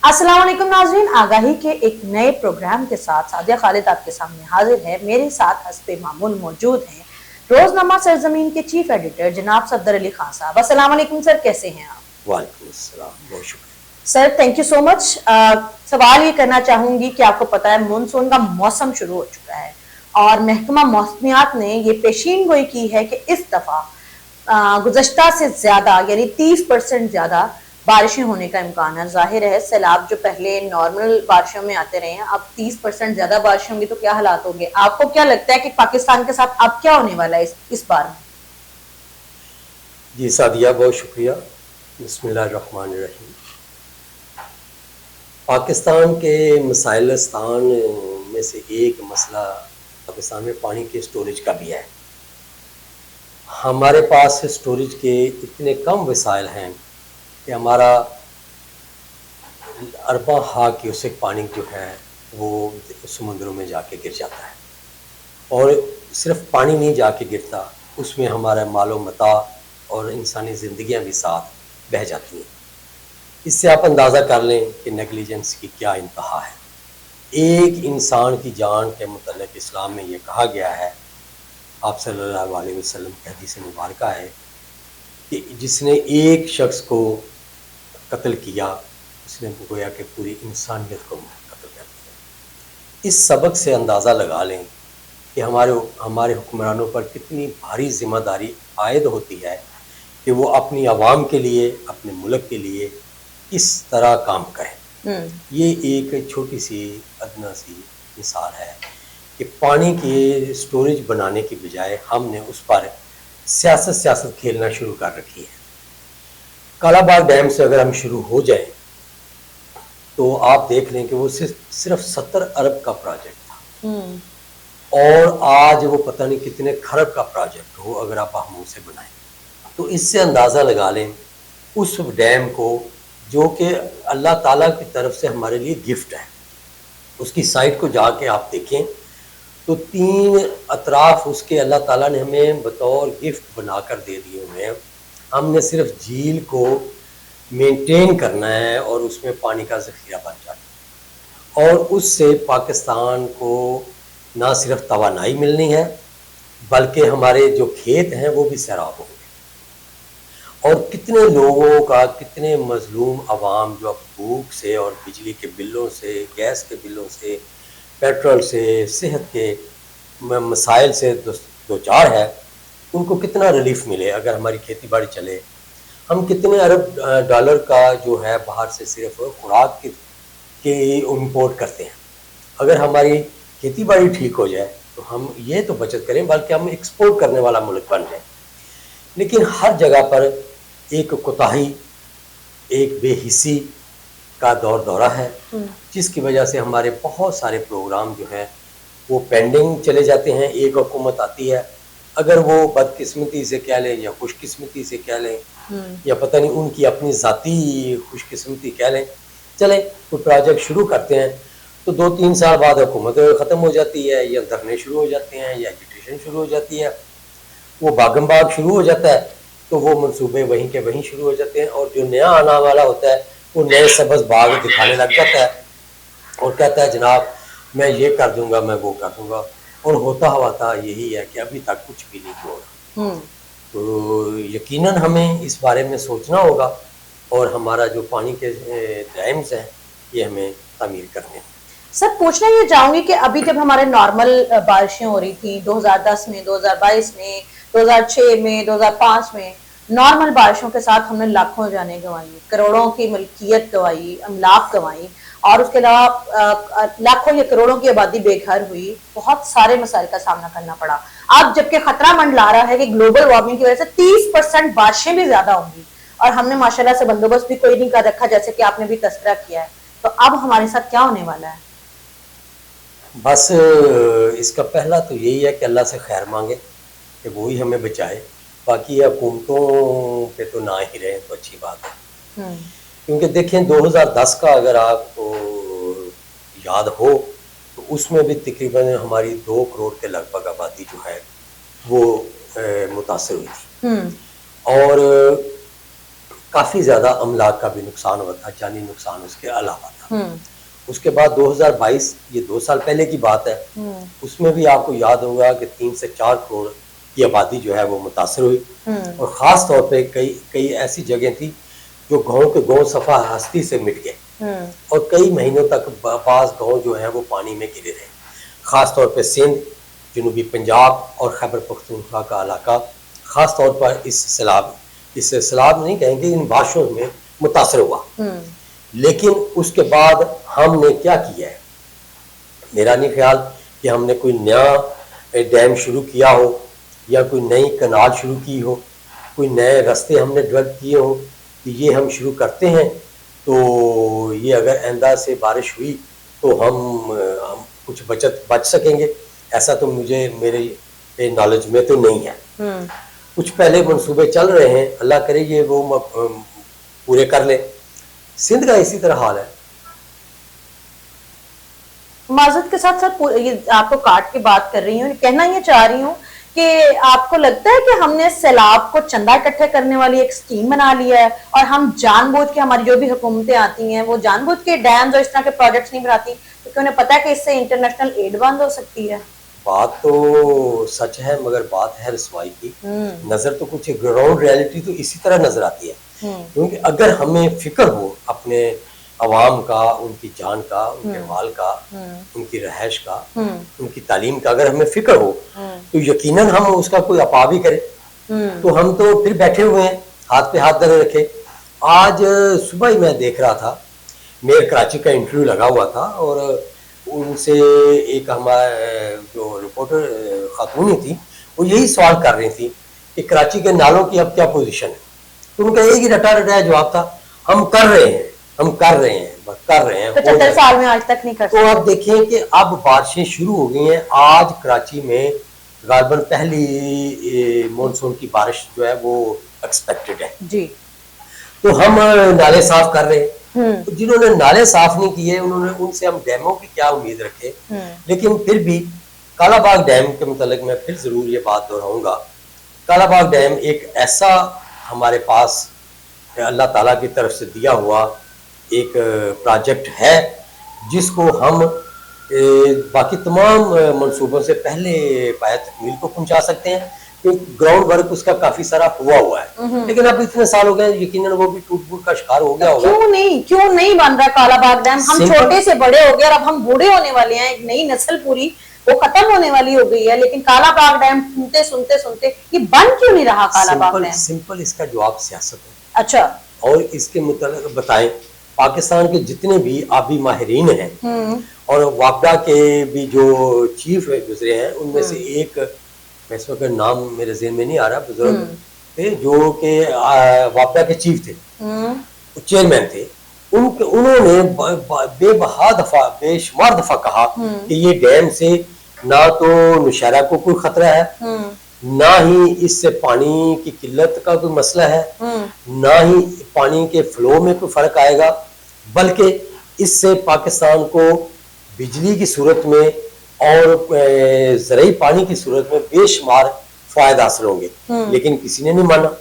अस्सलाम वालेकुम नाज़रीन, आगाही के एक नए प्रोग्राम के साथ सादिया खालिद आपके सामने हाजिर है। मेरे साथ हस्बे मामूल मौजूद हैं रोजनामा सरजमीन के चीफ एडिटर जनाब सफदर अली खान साहब। अस्सलाम वालेकुम सर, कैसे हैं आप? वालेकुम अस्सलाम, बहुत शुक्रिया sir, thank you so much. सवाल ये करना चाहूंगी कि आपको पता है मानसून का मौसम शुरू हो चुका है और महकमा मौसमियात ने ये पेशीन गोई की है कि इस दफा गुज़श्ता से ज्यादा यानी 30% ज्यादा बारिशें होने का इम्कान है। जाहिर है सैलाब जो पहले नॉर्मल बारिशों में आते रहे हैं, अब 30% ज्यादा बारिश होंगी तो क्या हालात होंगे? आपको क्या लगता है कि पाकिस्तान के साथ अब क्या होने वाला है इस बार में? जी सादिया, बहुत शुक्रिया। बिस्मिल्लाहिर्रहमानिर्रहीम। पाकिस्तान के मसाइलस्तान में से एक मसला पाकिस्तान में पानी के स्टोरेज का भी है। हमारे पास स्टोरेज के इतने कम वसाइल हैं कि हमारा अरबा हा क्यूसेक पानी जो है वो समुद्रों में जाके गिर जाता है, और सिर्फ पानी नहीं जाके गिरता, उसमें हमारा मालो मता और इंसानी ज़िंदगियां भी साथ बह जाती हैं। इससे आप अंदाज़ा कर लें कि नेगलिजेंस की क्या इंतहा है। एक इंसान की जान के मुतल्लिक़ इस्लाम में ये कहा गया है, आप सल्लल्लाहु अलैहि वसल्लम की हदीस मुबारक है कि जिसने एक शख्स को कत्ल किया, उसने गोया कि पूरी इंसानियत को कत्ल कर दिया। इस सबक से अंदाज़ा लगा लें कि हमारे हुक्मरानों पर कितनी भारी ज़िम्मेदारी आयद होती है कि वो अपनी आवाम के लिए, अपने मुल्क के लिए इस तरह काम करें। ये एक छोटी सी अदना सी मिसाल है कि पानी के स्टोरेज बनाने की बजाय हमने उस पर सियासत खेलना शुरू कर रखी है। कालाबाग डैम से अगर हम शुरू हो जाए तो आप देख लें कि वो सिर्फ 70 अरब का प्रोजेक्ट था, और आज वो पता नहीं कितने खरब का प्रोजेक्ट हो अगर आप हम उसे बनाएं। तो इससे अंदाज़ा लगा लें उस डैम को जो कि अल्लाह ताला की तरफ से हमारे लिए गिफ्ट है। उसकी साइट को जाके आप देखें तो 3 अतराफ उसके अल्लाह ताला ने हमें बतौर गिफ्ट बनाकर दे दिए हुए हैं। हमने सिर्फ झील को मेंटेन करना है और उसमें पानी का ज़ख़ीरा बन जाए, और उससे पाकिस्तान को ना सिर्फ तवानाई मिलनी है बल्कि हमारे जो खेत हैं वो भी सैराब होंगे, और कितने लोगों का, कितने मजलूम अवाम जो अब भूख से और बिजली के बिलों से, गैस के बिलों से, पेट्रोल से, सेहत के मसाइल से दो चार है, उनको कितना रिलीफ मिले अगर हमारी खेती बाड़ी चले। हम कितने अरब डॉलर का जो है बाहर से सिर्फ खुराक के इम्पोर्ट करते हैं। अगर हमारी खेती बाड़ी ठीक हो जाए तो हम ये तो बचत करें बल्कि हम एक्सपोर्ट करने वाला मुल्क बन जाए। लेकिन हर जगह पर एक कोताही, एक बेहिसी का दौरा है, जिसकी वजह से हमारे बहुत सारे प्रोग्राम जो हैं वो पेंडिंग चले जाते हैं। एक हुकूमत आती है, अगर वो बदकिस्मती से कह लें या खुशकिस्मती से कह लें या पता नहीं उनकी अपनी ज़ाती खुशकिस्मती कह लें, चले कोई प्रोजेक्ट शुरू करते हैं तो 2-3 साल बाद हुकूमत ख़त्म हो जाती है, या धरने शुरू हो जाते हैं, या एजिटेशन शुरू हो जाती है, वो बागम बाग शुरू हो जाता है, तो वो मंसूबे वहीं के वहीं शुरू हो जाते हैं, और जो नया आना वाला होता है वो नए सब्ज़ बाग दिखाने लग जाता है और कहता है जनाब मैं ये कर दूंगा, मैं वो कर दूंगा, और होता हुआ था यही है कि अभी तक कुछ भी नहीं हुआ। तो यकीनन हमें इस बारे में सोचना होगा, और हमारा जो पानी के डैम्स हैं ये हमें तामीर करने हैं। सर, पूछना ये चाहूंगी कि अभी जब हमारे नॉर्मल बारिशें हो रही थी 2010 में, 2022 में, 2006 में, 2005 में, नॉर्मल बारिशों के साथ हमने लाखों जानें गंवाई, करोड़ों की मलकियत गंवाई, अमलाक गंवाई, और उसके अलावा लाखों या करोड़ों की आबादी बेघर हुई, बहुत सारे मसाइल का सामना करना पड़ा। अब जबकि खतरा मंडला रहा है कि ग्लोबल वार्मिंग की वजह से 30% बारिशें भी ज्यादा होंगी, और हमने माशाल्लाह से बंदोबस्त भी कोई नहीं कर रखा, जैसे कि आपने भी तस्करा किया है, तो अब हमारे साथ क्या होने वाला है? बस इसका पहला तो यही है कि अल्लाह से खैर मांगे कि वो ही हमें बचाए, बाकी हुकूमतों पे तो ना ही रहे तो अच्छी बात है। क्योंकि देखें 2010 का अगर आपको याद हो तो उसमें भी तकरीबन हमारी 2 करोड़ के लगभग आबादी जो है वो मुतासर हुई थी, और काफ़ी ज़्यादा अमलाक का भी नुकसान हुआ था, जानी नुकसान उसके अलावा था। हम्म उसके बाद 2022, ये 2 साल पहले की बात है, उसमें भी आपको याद होगा कि 3 से 4 करोड़ की आबादी जो है वो मुतासर हुई, और ख़ास तौर पे कई ऐसी जगह थी जो गाँव के गाँव सफ़ा हस्ती से मिट गए, और कई महीनों तक बाज़ गाँव जो हैं वो पानी में घिरे रहे। ख़ास तौर पे सिंध, जनूबी पंजाब और खैबर पख्तूनख्वा का इलाका ख़ास तौर पर इस सैलाब नहीं कहेंगे, इन बारिशों में मुतासर हुआ। लेकिन उसके बाद हमने क्या किया है, मेरा नहीं ख्याल कि हमने कोई नया डैम शुरू किया हो या कोई नई कनाल शुरू की हो, कोई नए रास्ते हमने डेवलप किए हो कि ये हम शुरू करते हैं तो ये अगर आइंदा से बारिश हुई तो हम कुछ बच सकेंगे, ऐसा तो मेरे नॉलेज में तो नहीं है। कुछ पहले मंसूबे चल रहे हैं, अल्लाह करे ये वो पूरे कर ले। सिंध का इसी तरह हाल है। माजरत के साथ साथ ये आपको काट के बात कर रही हूँ, कहना ये चाह रही हूँ कि आपको लगता है कि हमने सैलाब को चंदा इकट्ठे करने वाली एक स्कीम बना लिया है और हम जानबूझ के, हमारी जो भी हुकूमतें आती हैं वो जानबूझ के डैम्स और इस तरह के प्रोजेक्ट्स नहीं बनाती क्योंकि उन्हें पता है कि इससे इंटरनेशनल एड बंद हो सकती है। बात तो सच है, मगर बात है रसवाई की। नजर तो कुछ ग्राउंड रियलिटी तो इसी तरह नजर आती है, क्योंकि अगर हमें फिक्र हो अपने अवाम का, उनकी जान का, उनके माल का, उनकी रहायश का, उनकी तालीम का अगर हमें फिक्र हो तो यकीनन हम उसका कोई अपा भी करें। तो हम तो फिर बैठे हुए हैं हाथ पे हाथ धरे रखे। आज सुबह ही मैं देख रहा था, मेयर कराची का इंटरव्यू लगा हुआ था और उनसे एक हमारे जो रिपोर्टर खातून थी वो यही सवाल कर रही थी कि कराची के नालों की अब क्या पोजीशन है। तो उनका एक ही रटा जवाब था, हम कर रहे हैं, हम कर रहे हैं, बस कर रहे हैं। 75 साल में आज तक नहीं कर तो आप देखें कि अब बारिशें शुरू हो गई हैं। आज कराची में गालबन पहली मॉनसून की बारिश जो है वो एक्सपेक्टेड है जी। तो हम नाले साफ कर रहे हैं। तो जिन्होंने नाले साफ नहीं किए उनसे हम डैमों की क्या उम्मीद रखें। लेकिन फिर भी कालाबाग डैम के मुतालिक मैं फिर जरूर ये बात दोहराऊंगा, कालाबाग डैम एक ऐसा हमारे पास अल्लाह ताला की तरफ से दिया हुआ एक प्रोजेक्ट है जिसको हम बाकी तमाम मंसूबों से पहले पाया तकमील को पहुंचा सकते हैं, क्योंकि ग्राउंड वर्क उसका काफी सारा हुआ है। लेकिन अब इतने साल हो गए, यकीनन वो भी टूट फूट का शिकार हो गया होगा। क्यों नहीं बन रहा कालाबाग डैम? हम छोटे से बड़े हो गए और अब हम बूढ़े होने वाले हैं, एक नई नस्ल पूरी वो खत्म होने वाली हो गई है, लेकिन कालाबाग डैम सुनते ये बन क्यों नहीं रहा कालाबाग डैम? सिंपल इसका जवाब सियासत है। अच्छा। और इसके मुताबिक बताएं, पाकिस्तान के जितने भी आबी माहिरीन हैं और वापडा के भी जो चीफ गुजरे हैं उनमें से एक, इस वक्त नाम मेरे ज़हन में नहीं आ रहा, बुजुर्ग थे जो के वापडा के चीफ थे, चेयरमैन थे, उन्होंने बेशुमार दफा कहा कि ये डैम से ना तो नौशहरा को कोई खतरा है, ना ही इससे पानी की किल्लत का कोई मसला है, ना ही पानी के फ्लो में कोई फर्क आएगा, बल्कि इससे पाकिस्तान को बिजली की सूरत में और ज़राई पानी की सूरत में बेशुमार फायदा हासिल होंगे। लेकिन किसी ने नहीं माना।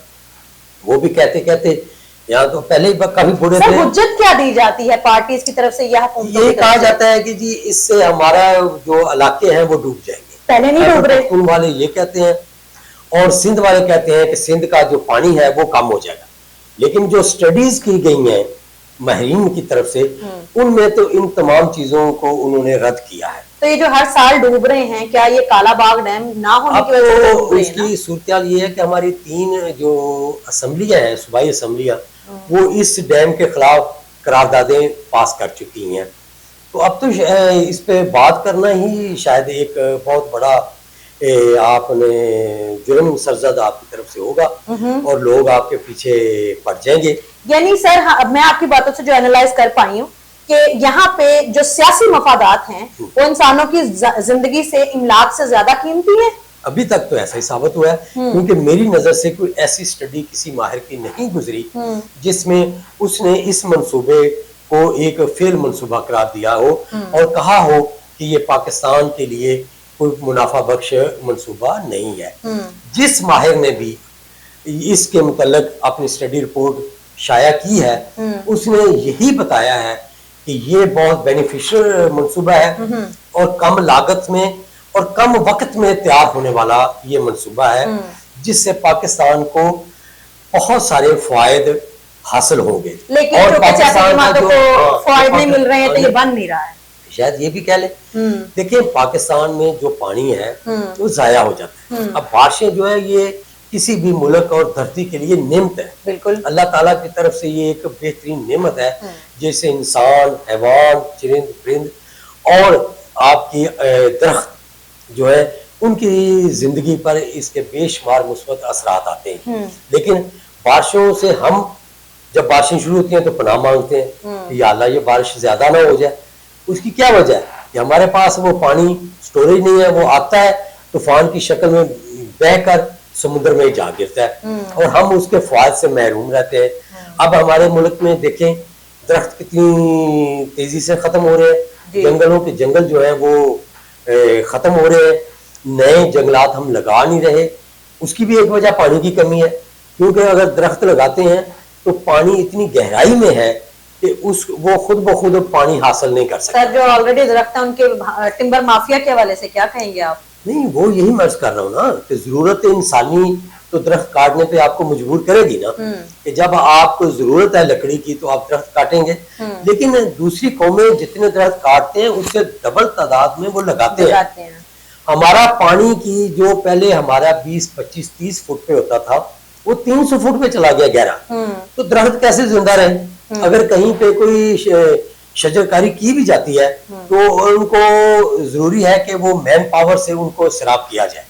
वो भी कहते यहाँ तो पहले ही काफी बुरे थे। हुज्जत क्या दी जाती है पार्टीज की तरफ से? ये कहा जाता है कि जी इससे हमारा जो इलाके हैं वो डूब जाएंगे। पहले नहीं डूब रहे। उन वाले ये कहते हैं और सिंध वाले कहते हैं कि सिंध का जो पानी है वो कम हो जाएगा। लेकिन जो स्टडीज की गई हैं माहिरीन की तरफ से, उनमें तो इन तमाम चीजों को उन्होंने रद्द किया है। तो ये जो हर साल डूब रहे हैं, क्या ये कालाबाग डैम ना होने की वजह से डूब रहे हैं? उसकी सूरत ये है कि हमारी 3 जो असम्बलियां हैं, सूबाई असम्बलियां, वो इस डैम के खिलाफ करारदादें पास कर चुकी हैं। तो अब तो इस पे बात करना ही शायद एक बहुत बड़ा आपने जुर्म सरजद आपकी तरफ से होगा और लोग आपके पीछे पड़ जाएंगे। यानी सर, मैं आपकी बातों से जो एनालाइज कर पाई हूँ कि यहाँ पे जो सियासी मफादात हैं वो इंसानों की जिंदगी से, इमलाक से ज्यादा कीमती है। अभी तक तो ऐसा ही साबित हुआ है, क्योंकि मेरी नजर से कोई ऐसी स्टडी किसी माहिर की नहीं गुजरी जिसमें उसने इस मंसूबे को एक फेल मंसूबा करार दिया हो और कहा हो कि ये पाकिस्तान के लिए कोई मुनाफा बख्श मंसूबा नहीं है। जिस माहिर ने भी इसके मुतल्लिक अपनी स्टडी रिपोर्ट شائع کی ہے اس نے یہی بتایا ہے کہ یہ بہت بینیفیشل منصوبہ ہے اور کم لاگت میں اور کم وقت میں تیار ہونے والا یہ منصوبہ ہے جس سے پاکستان کو بہت سارے فوائد حاصل ہوں گے. لیکن اور پاکستان کو فوائد نہیں مل رہے ہیں تو یہ بن نہیں رہا ہے. شاید یہ بھی کہہ لیں. دیکھیں پاکستان میں جو پانی ہے وہ ضائع ہو جاتا ہے. اب بارشیں جو ہے یہ کسی بھی ملک اور دھرتی کے لیے نعمت ہے. بالکل اللہ تعالیٰ کی طرف سے یہ ایک بہترین نعمت ہے جیسے انسان، حیوان، چرند پرند اور آپ کی درخت جو ہے ان کی زندگی پر اس کے بے شمار مثبت اثرات آتے ہیں. لیکن بارشوں سے ہم جب بارشیں شروع ہوتی ہیں تو پناہ مانگتے ہیں کہ یا اللہ یہ بارش زیادہ نہ ہو جائے. اس کی کیا وجہ ہے کہ ہمارے پاس وہ پانی سٹوریج نہیں ہے. وہ آتا ہے طوفان کی شکل میں بہہ کر سمندر میں جا گرتا ہے اور ہم اس کے فوائد سے محروم رہتے ہیں. اب ہمارے ملک میں دیکھیں درخت کتنی تیزی سے ختم ہو رہے ہیں. جنگلوں کے جنگل جو ہے وہ ختم ہو رہے ہیں. نئے جنگلات ہم لگا نہیں رہے. اس کی بھی ایک وجہ پانی کی کمی ہے کیونکہ اگر درخت لگاتے ہیں تو پانی اتنی گہرائی میں ہے کہ وہ خود بخود پانی حاصل نہیں کر سکتے. سر جو آلریڈی درخت ہیں ان کے ٹمبر مافیا کے حوالے سے کیا کہیں گے آپ؟ نہیں وہ یہی مرض کر رہا ہوں نا کہ ضرورت انسانی تو درخت کاٹنے پہ آپ کو مجبور کرے گی نا کہ جب آپ کو ضرورت ہے لکڑی کی تو آپ درخت کاٹیں گے. لیکن دوسری قومیں جتنے درخت کاٹتے ہیں اس سے ڈبل تعداد میں وہ لگاتے ہیں. ہمارا پانی کی جو پہلے ہمارا 20 25 30 فٹ پہ ہوتا تھا وہ 300 فٹ پہ چلا گیا گہرا. تو درخت کیسے زندہ رہے؟ اگر کہیں پہ کوئی شجرکاری کی بھی جاتی ہے تو ان کو ضروری ہے کہ وہ مین پاور سے ان کو سیراب کیا جائے.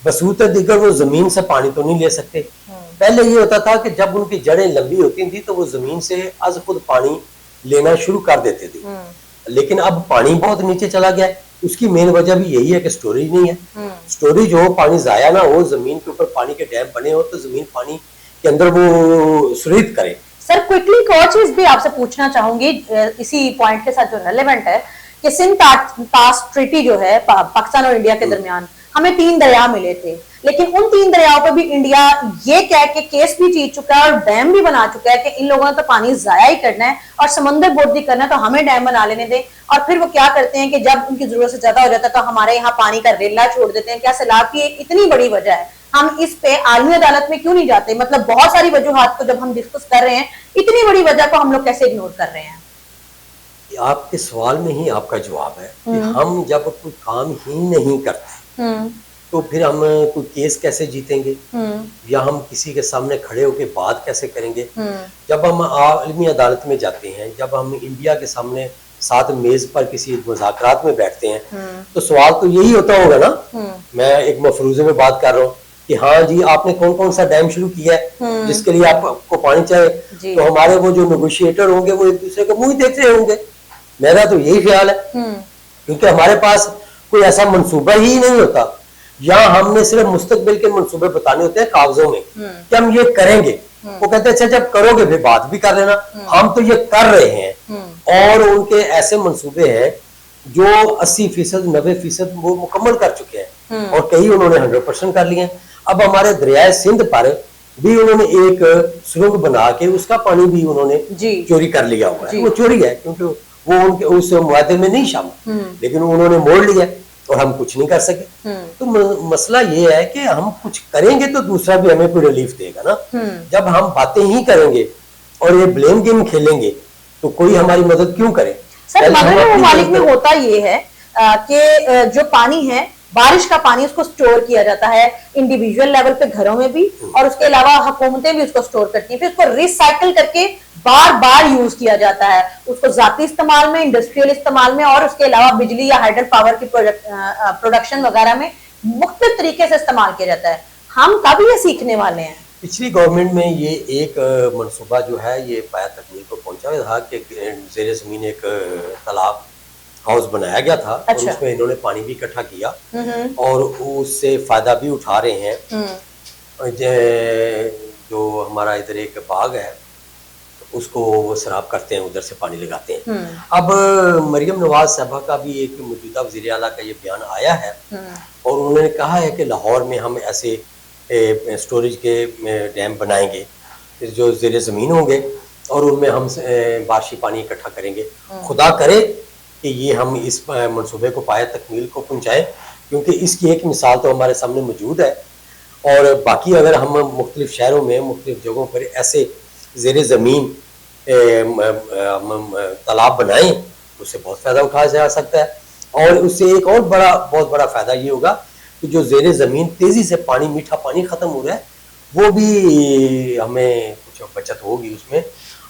بصورت دیگر وہ زمین سے پانی تو نہیں لے سکتے. پہلے یہ ہوتا تھا کہ جب ان کی جڑیں لمبی ہوتی تھیں تو وہ زمین سے از خود پانی لینا شروع کر دیتے تھے. لیکن اب پانی بہت نیچے چلا گیا ہے. اس کی مین وجہ بھی یہی ہے کہ سٹوریج نہیں ہے. سٹوریج ہو، پانی ضائع نہ ہو، زمین کے اوپر پانی کے ڈیم بنے ہو تو زمین پانی کے اندر وہ سریت کرے. سر کوئکلی ایک اور چیز بھی آپ سے پوچھنا چاہوں گی اسی پوائنٹ کے ساتھ جو ریلیونٹ ہے کہ سندھ پاس ٹریٹی جو ہے پاکستان اور انڈیا کے درمیان ہمیں 3 دریا ملے تھے لیکن ان 3 دریاؤں پہ بھی انڈیا یہ کہہ کے کیس بھی جیت چکا ہے اور ڈیم بھی بنا چکا ہے کہ ان لوگوں نے تو پانی ضائع ہی کرنا ہے اور سمندر بوردی کرنا ہے تو ہمیں ڈیم بنا لینے دیں. اور پھر وہ کیا کرتے ہیں کہ جب ان کی ضرورت سے زیادہ ہو جاتا ہے تو ہمارے یہاں پانی کا ریلا چھوڑ دیتے ہیں. کیا سیلاب کی اتنی بڑی وجہ ہے؟ ہم اس پہ عالمی عدالت میں کیوں نہیں جاتے؟ مطلب بہت ساری وجوہات کو جب ہم ڈسکس کر رہے ہیں اتنی بڑی وجہ کو ہم لوگ کیسے اگنور کر رہے ہیں؟ آپ کے سوال میں ہی آپ کا جواب ہے کہ ہم جب کوئی کام ہی نہیں کرتے تو پھر ہم کوئی کیس کیسے جیتیں گے یا ہم کسی کے سامنے کھڑے ہو کے بات کیسے کریں گے؟ جب ہم عالمی عدالت میں جاتے ہیں، جب ہم انڈیا کے سامنے ساتھ میز پر کسی مذاکرات میں بیٹھتے ہیں تو سوال تو یہی ہوتا ہوگا نا. میں ایک مفروضے میں بات کر رہا ہوں کہ ہاں جی آپ نے کون کون سا ڈیم شروع کیا ہے جس کے لیے آپ کو پانی چاہیے. تو ہمارے وہ جو نیگوشیٹر ہوں گے وہ ایک دوسرے کو منہ دیکھ رہے ہوں گے. میرا تو یہی خیال ہے کیونکہ ہمارے پاس کوئی ایسا منصوبہ ہی نہیں ہوتا. یہاں ہم نے صرف مستقبل کے منصوبے بتانے ہوتے ہیں کاغذوں میں کہ ہم یہ کریں گے. وہ کہتے ہیں اچھا جب کرو گے پھر بات بھی کر لینا. ہم تو یہ کر رہے ہیں اور ان کے ایسے منصوبے ہیں جو 80% 90% وہ مکمل کر چکے ہیں اور کئی انہوں نے 100% کر لیے ہیں. اب ہمارے دریائے سندھ پر بھی انہوں نے ایک سرنگ بنا کے اس کا پانی بھی انہوں نے چوری کر لیا ہوا ہے. وہ چوری ہے کیونکہ وہ ان کے اس معاہدے میں نہیں شامل لیکن انہوں نے موڑ لیا اور ہم کچھ نہیں کر سکے. تو مسئلہ یہ ہے کہ ہم کچھ کریں گے تو دوسرا بھی ہمیں کوئی ریلیف دے گا نا. جب ہم باتیں ہی کریں گے اور یہ بلیم گیم کھیلیں گے تو کوئی ہماری مدد کیوں کرے؟ سر مغربی ممالک میں ہوتا یہ ہے کہ جو پانی ہے بارش کا پانی اس کو سٹور کیا جاتا ہے انڈیویجول لیول پہ گھروں میں بھی اور اس کے علاوہ حکومتیں بھی اس کو سٹور کرتی ہیں. پھر اس کو ریسائیکل کر کے بار بار یوز کیا جاتا ہے اس کو ذاتی استعمال میں، انڈسٹریل استعمال میں اور اس کے علاوہ بجلی یا ہائیڈل پاور کی پروڈکشن وغیرہ میں مختلف طریقے سے استعمال کیا جاتا ہے. ہم کب یہ سیکھنے والے ہیں؟ پچھلی گورنمنٹ میں یہ ایک منصوبہ جو ہے یہ پایا تکمیل کو پہنچا ہوا تھا کہ زیر زمین ایک تالاب ہاؤس بنایا گیا تھا اور اس میں انہوں نے پانی بھی اکٹھا کیا اور اس سے فائدہ بھی اٹھا رہے ہیں. جو ہمارا ادھر ایک باغ ہے اس کو وہ سراب کرتے ہیں، ادھر سے پانی لگاتے ہیں. اب مریم نواز صاحبہ کا بھی ایک موجودہ وزیر اعلیٰ کا یہ بیان آیا ہے اور انہوں نے کہا ہے کہ لاہور میں ہم ایسے سٹوریج کے ڈیم بنائیں گے جو زیر زمین ہوں گے اور ان میں ہم بارشی پانی اکٹھا کریں گے. خدا کرے کہ یہ ہم اس منصوبے کو پایہ تکمیل کو پہنچائیں، کیونکہ اس کی ایک مثال تو ہمارے سامنے موجود ہے. اور باقی اگر ہم مختلف شہروں میں مختلف جگہوں پر ایسے زیر زمین تالاب بنائیں، اس سے بہت فائدہ اٹھایا جا سکتا ہے. اور اس سے ایک اور بہت بڑا فائدہ یہ ہوگا کہ جو زیر زمین تیزی سے پانی، میٹھا پانی ختم ہو رہا ہے، وہ بھی ہمیں کچھ بچت ہوگی اس میں.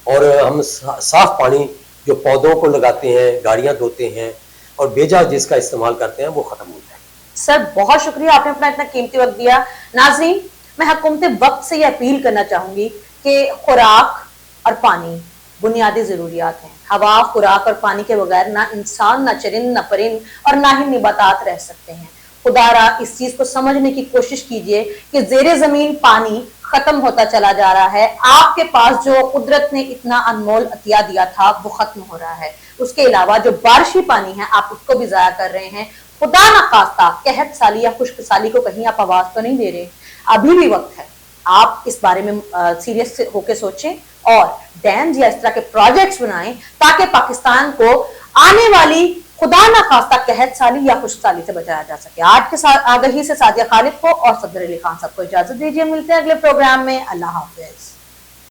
اور ہم صاف پانی جو پودوں کو لگاتے ہیں، گاڑیاں دھوتے ہیں اور بیجا جس کا استعمال کرتے ہیں، وہ ختم ہو جائے. سر بہت شکریہ، آپ نے اپنا اتنا قیمتی وقت دیا. ناظرین، میں حکومت وقت سے یہ اپیل کرنا چاہوں گی کہ خوراک اور پانی بنیادی ضروریات ہیں. ہوا، خوراک اور پانی کے بغیر نہ انسان، نہ چرند، نہ پرند اور نہ ہی نباتات رہ سکتے ہیں. خدا را اس چیز کو سمجھنے کی کوشش کیجئے کہ زیر زمین پانی ختم ہوتا چلا جا رہا ہے. آپ کے پاس جو قدرت نے اتنا انمول عطیہ دیا تھا وہ ختم ہو رہا ہے. اس کے علاوہ جو بارشی پانی ہے آپ اس کو بھی ضائع کر رہے ہیں. خدا نخواستہ قحط سالی یا خشک سالی کو کہیں آپ آواز تو نہیں دے رہے. ابھی بھی وقت ہے، آپ اس بارے میں سیریس ہو کے سوچیں اور ڈیمز یا اس طرح کے پروجیکٹس بنائیں تاکہ پاکستان کو آنے والی خدا نخواستہ قحط سالی یا خشک سالی سے بچایا جا سکے. آج کے ساتھ آگہی سے سعدیہ خالد کو اور صدر علی خان صاحب کو اجازت دیجیے. ملتے ہیں اگلے پروگرام میں. اللہ حافظ.